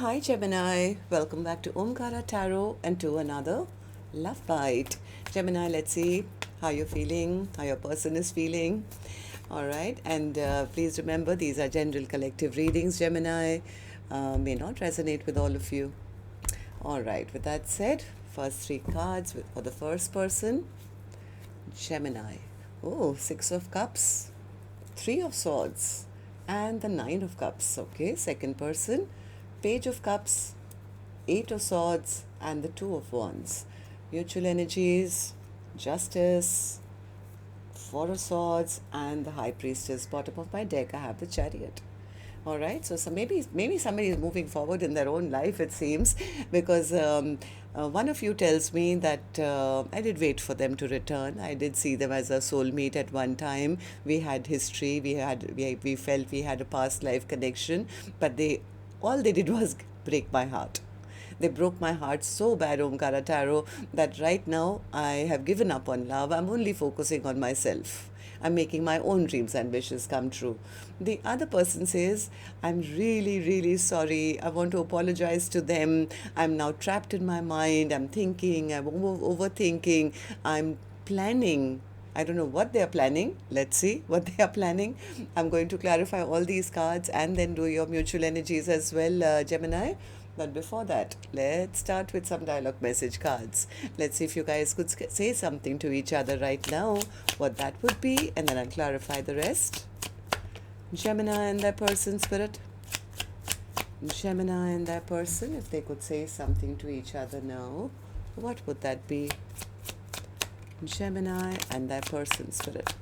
Hi Gemini, welcome back to Omkaratarot and to another Love Bite. Gemini, let's see how you're feeling, how your person is feeling. All right, and please remember these are general collective readings. Gemini may not resonate with all of you. All right, with that said, first three cards for the first person, Gemini. Oh, Six of Cups, Three of Swords, and the Nine of Cups. Okay, second person, Page of Cups, Eight of Swords, and the Two of Wands. Mutual energies, Justice, Four of Swords, and the High Priestess. Bottom of my deck, I have the Chariot. All right, so maybe somebody is moving forward in their own life, it seems, because one of you tells me that I did wait for them to return. I did see them as a soulmate at one time. We had history. We felt we had a past life connection, but all they did was break my heart. They broke my heart so bad, Omkaratarot, that right now I have given up on love. I'm only focusing on myself. I'm making my own dreams and wishes come true. The other person says, I'm really, really sorry. I want to apologize to them. I'm now trapped in my mind. I'm thinking, I'm overthinking. I'm planning. I don't know what they are planning. Let's see what they are planning. I'm going to clarify all these cards and then do your mutual energies as well, Gemini. But before that, let's start with some dialogue message cards. Let's see if you guys could say something to each other right now, what that would be, and then I'll clarify the rest. Gemini and their person, spirit. Gemini and their person, if they could say something to each other now, what would that be? Gemini and their person, spirit.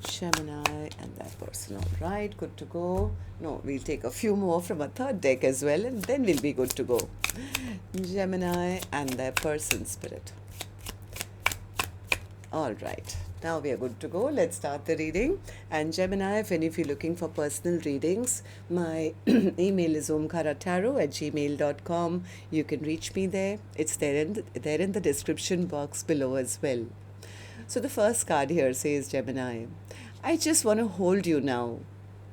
Gemini and that person. All right, good to go. No, we'll take a few more from a third deck as well, and then we'll be good to go. Gemini and their person, spirit. All right, now we are good to go. Let's start the reading. And Gemini, if any of you are looking for personal readings, my email is omkaratarot@gmail.com. You can reach me there. It's there in the description box below as well. So the first card here says, Gemini, I just want to hold you now.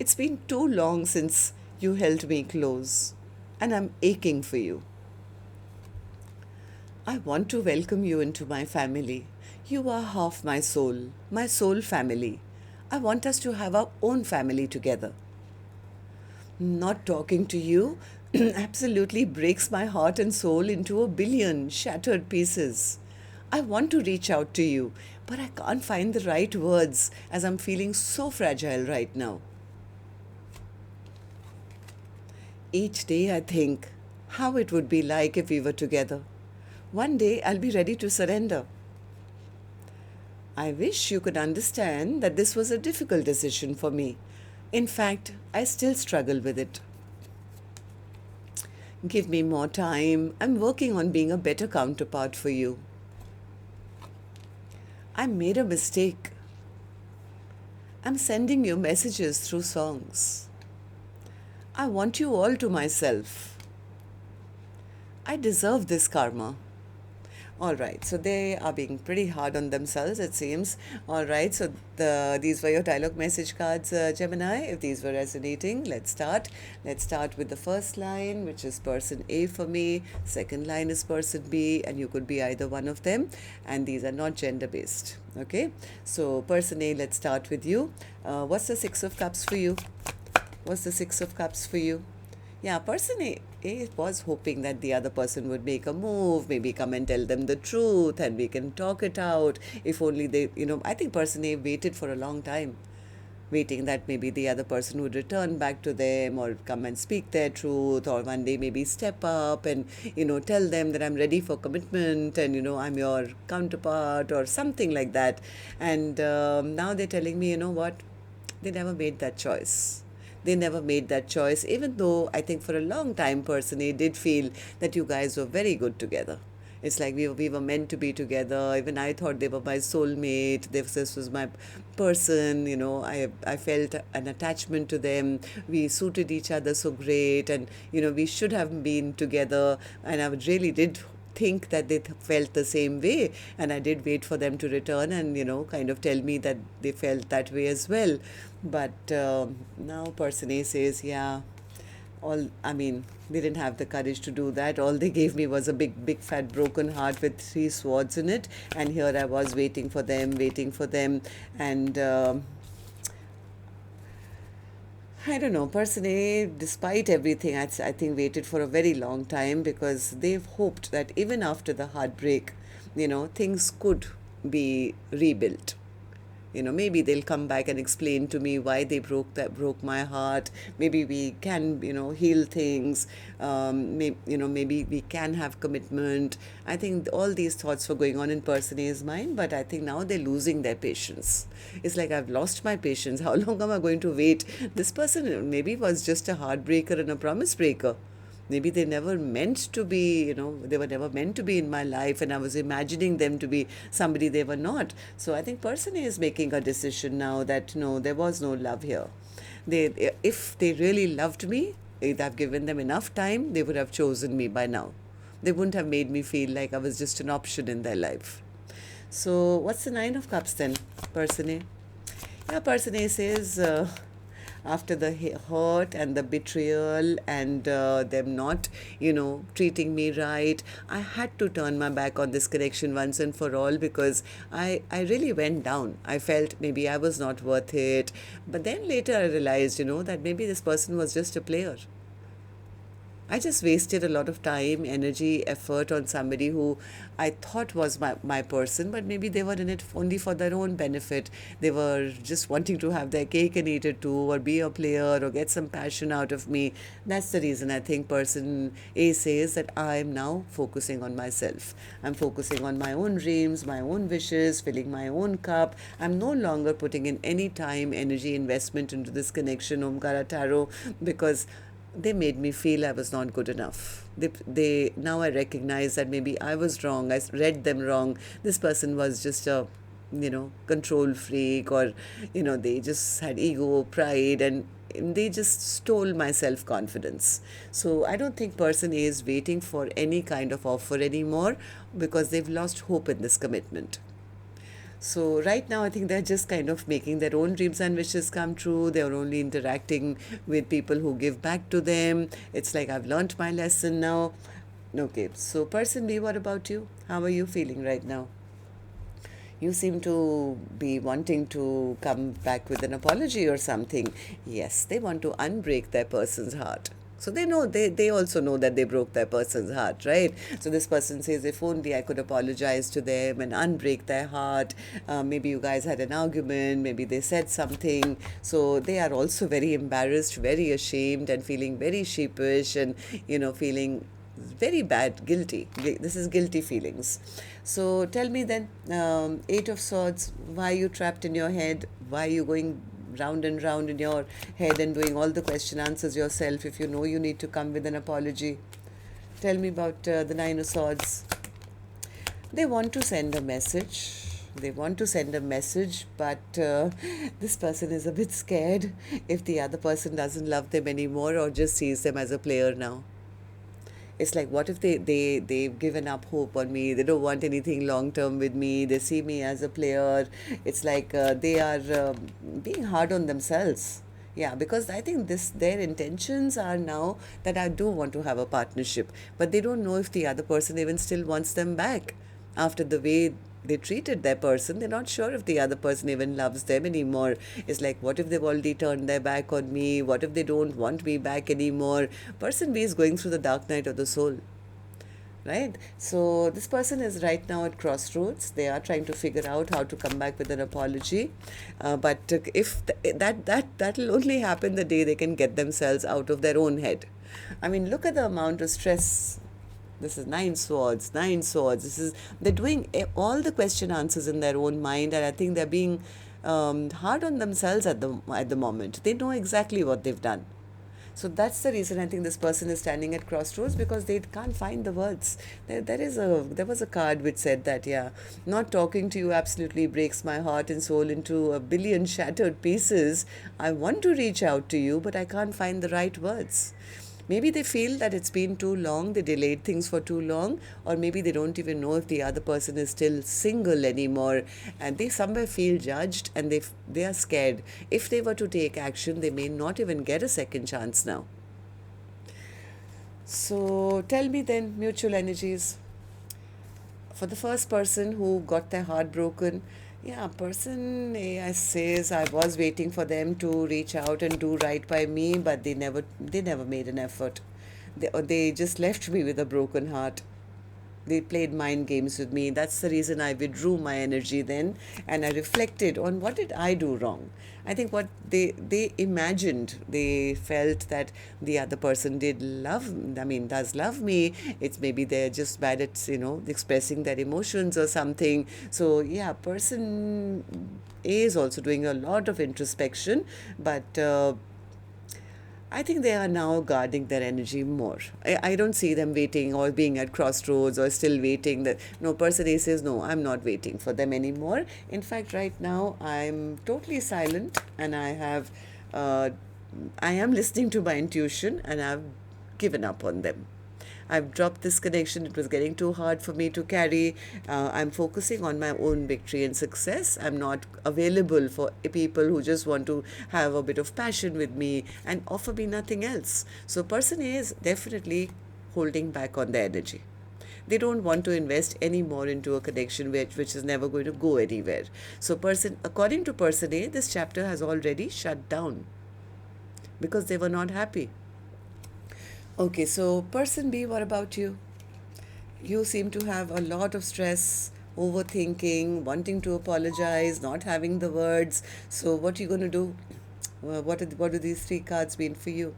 It's been too long since you held me close, and I'm aching for you. I want to welcome you into my family. You are half my soul family. I want us to have our own family together. Not talking to you absolutely breaks my heart and soul into a billion shattered pieces. I want to reach out to you, but I can't find the right words as I'm feeling so fragile right now. Each day I think how it would be like if we were together. One day I'll be ready to surrender. I wish you could understand that this was a difficult decision for me. In fact, I still struggle with it. Give me more time. I'm working on being a better counterpart for you. I made a mistake. I'm sending you messages through songs. I want you all to myself. I deserve this karma. All right, so they are being pretty hard on themselves, it seems. All right, so these were your dialogue message cards, Gemini. If these were resonating, let's start. Let's start with the first line, which is person A for me. Second line is person B, and you could be either one of them. And these are not gender-based, okay? So person A, let's start with you. What's the Six of Cups for you? What's the Six of Cups for you? Yeah, person A was hoping that the other person would make a move, maybe come and tell them the truth and we can talk it out. If only they, I think person A waited for a long time, waiting that maybe the other person would return back to them or come and speak their truth, or one day maybe step up and, tell them that I'm ready for commitment and, I'm your counterpart or something like that. And now they're telling me, you know what, they never made that choice. They never made that choice, even though I think for a long time, person A did feel that you guys were very good together. It's like we were meant to be together. Even I thought they were my soulmate. This was my person, I felt an attachment to them. We suited each other so great, and, we should have been together. And I really did think that they felt the same way, and I did wait for them to return and kind of tell me that they felt that way as well. But now person A says, yeah, they didn't have the courage to do that. All they gave me was a big fat broken heart with three swords in it, and here I was waiting for them, and I don't know, person A, despite everything, I think waited for a very long time because they've hoped that even after the heartbreak, things could be rebuilt. Maybe they'll come back and explain to me why they broke my heart. Maybe we can, heal things. Maybe we can have commitment. I think all these thoughts were going on in person A's mind, but I think now they're losing their patience. It's like, I've lost my patience. How long am I going to wait? This person maybe was just a heartbreaker and a promise breaker. Maybe they never meant to be, they were never meant to be in my life, and I was imagining them to be somebody they were not. So I think person A is making a decision now that no, there was no love here. If they really loved me, if I've given them enough time, they would have chosen me by now. They wouldn't have made me feel like I was just an option in their life. So what's the Nine of Cups then, person A? Yeah, person A says, after the hurt and the betrayal and them not, treating me right, I had to turn my back on this connection once and for all, because I really went down. I felt maybe I was not worth it. But then later I realized, that maybe this person was just a player. I just wasted a lot of time, energy, effort on somebody who I thought was my person, but maybe they were in it only for their own benefit. They were just wanting to have their cake and eat it too, or be a player, or get some passion out of me. That's the reason I think person A says that I'm now focusing on myself. I'm focusing on my own dreams, my own wishes, filling my own cup. I'm no longer putting in any time, energy, investment into this connection, Omkaratarot, because they made me feel I was not good enough. They now I recognize that maybe I was wrong. I read them wrong. This person was just a, control freak, or, they just had ego, pride, and they just stole my self-confidence. So I don't think person A is waiting for any kind of offer anymore, because they've lost hope in this commitment. So right now, I think they're just kind of making their own dreams and wishes come true. They're only interacting with people who give back to them. It's like, I've learnt my lesson now. Okay, so person B, what about you? How are you feeling right now? You seem to be wanting to come back with an apology or something. Yes, they want to unbreak their person's heart. So they also know that they broke their person's heart, right? So this person says, if only I could apologize to them and unbreak their heart. Maybe you guys had an argument, maybe they said something. So they are also very embarrassed, very ashamed, and feeling very sheepish, and, feeling very bad, guilty. This is guilty feelings. So tell me then, Eight of Swords, why are you trapped in your head? Why are you going round and round in your head and doing all the question answers yourself if you know you need to come with an apology? Tell me about the Nine of Swords. They want to send a message. But this person is a bit scared if the other person doesn't love them anymore, or just sees them as a player now. It's like, what if they've given up hope on me? They don't want anything long-term with me. They see me as a player. It's like they are being hard on themselves. Yeah, because I think their intentions are now that I do want to have a partnership, but they don't know if the other person even still wants them back. After the way they treated their person, they're not sure if the other person even loves them anymore. It's like, what if they've already turned their back on me? What if they don't want me back anymore? Person B is going through the dark night of the soul, right? So this person is right now at crossroads. They are trying to figure out how to come back with an apology, but if that'll only happen the day they can get themselves out of their own head. I mean, look at the amount of stress. This is nine swords. They're doing all the question answers in their own mind, and I think they're being hard on themselves at the moment. They know exactly what they've done. So that's the reason I think this person is standing at crossroads, because they can't find the words. There was a card which said that, yeah, not talking to you absolutely breaks my heart and soul into a billion shattered pieces. I want to reach out to you, but I can't find the right words. Maybe they feel that it's been too long, they delayed things for too long, or maybe they don't even know if the other person is still single anymore, and they somewhere feel judged, and they are scared. If they were to take action, they may not even get a second chance now. So tell me then, mutual energies. For the first person who got their heart broken, yeah, person A says I was waiting for them to reach out and do right by me, but they never made an effort. They just left me with a broken heart. They played mind games with me. That's the reason I withdrew my energy then, and I reflected on what did I do wrong. I think what they imagined, they felt that the other person did love, I mean, does love me. It's maybe they're just bad at, expressing their emotions or something. So yeah, person A is also doing a lot of introspection, but I think they are now guarding their energy more. I don't see them waiting or being at crossroads or still waiting. That no, person A says, no, I'm not waiting for them anymore. In fact, right now I'm totally silent, and uh, I am listening to my intuition, and I've given up on them. I've dropped this connection. It was getting too hard for me to carry. I'm focusing on my own victory and success. I'm not available for people who just want to have a bit of passion with me and offer me nothing else. So, person A is definitely holding back on their energy. They don't want to invest any more into a connection which is never going to go anywhere. So, according to person A, this chapter has already shut down because they were not happy. Okay, so person B, what about you? You seem to have a lot of stress, overthinking, wanting to apologize, not having the words. So, what are you going to do? What do these three cards mean for you?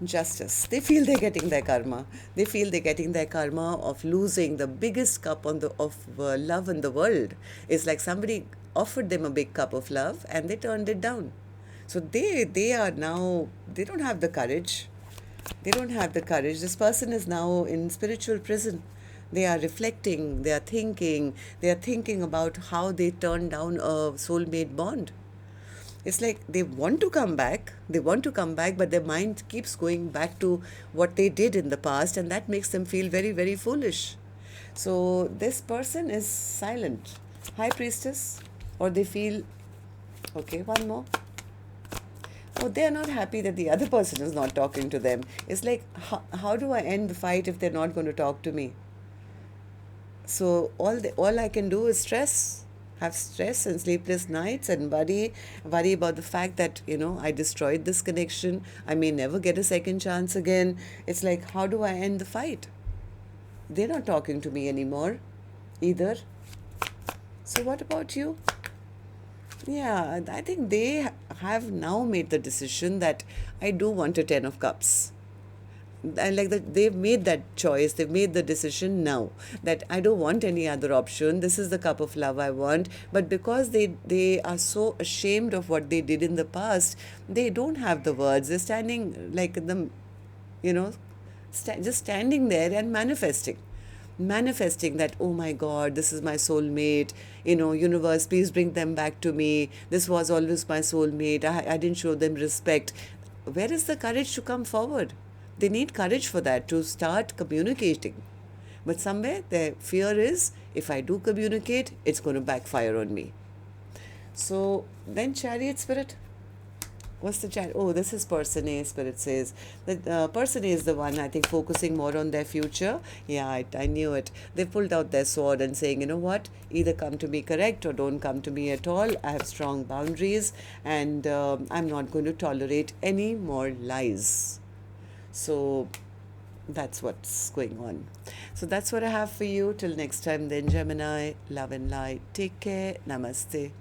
Justice. They feel they're getting their karma. They feel they're getting their karma of losing the biggest cup of love in the world. It's like somebody offered them a big cup of love and they turned it down. So they are now, they don't have the courage. They don't have the courage. This person is now in spiritual prison. They are reflecting, they are thinking about how they turned down a soulmate bond. It's like they want to come back, but their mind keeps going back to what they did in the past, and that makes them feel very, very foolish. So this person is silent. High priestess, or they feel, okay, one more. Oh, they're not happy that the other person is not talking to them. It's like, how do I end the fight if they're not going to talk to me? So all I can do is have stress and sleepless nights, and worry about the fact that I destroyed this connection. I may never get a second chance again. It's like, how do I end the fight? They're not talking to me anymore, either. So what about you? Yeah, I think they have now made the decision that I do want a 10 of cups. I like that they've made that choice. They've made the decision now that I don't want any other option. This is the cup of love I want. But because they are so ashamed of what they did in the past, they don't have the words. They're standing like you know, just standing there and manifesting that, oh my god, this is my soulmate, universe, please bring them back to me. This was always my soulmate. I didn't show them respect. Where is the courage to come forward? They need courage for that, to start communicating. But somewhere their fear is, if I do communicate, it's going to backfire on me. So then, Chariot spirit. What's the chariot? Oh, this is person A. Spirit says that person A is the one, I think, focusing more on their future. Yeah, I knew it. They pulled out their sword and saying, you know what? Either come to me correct or don't come to me at all. I have strong boundaries, and I'm not going to tolerate any more lies. So that's what's going on. So that's what I have for you. Till next time then, Gemini. Love and light. Take care. Namaste.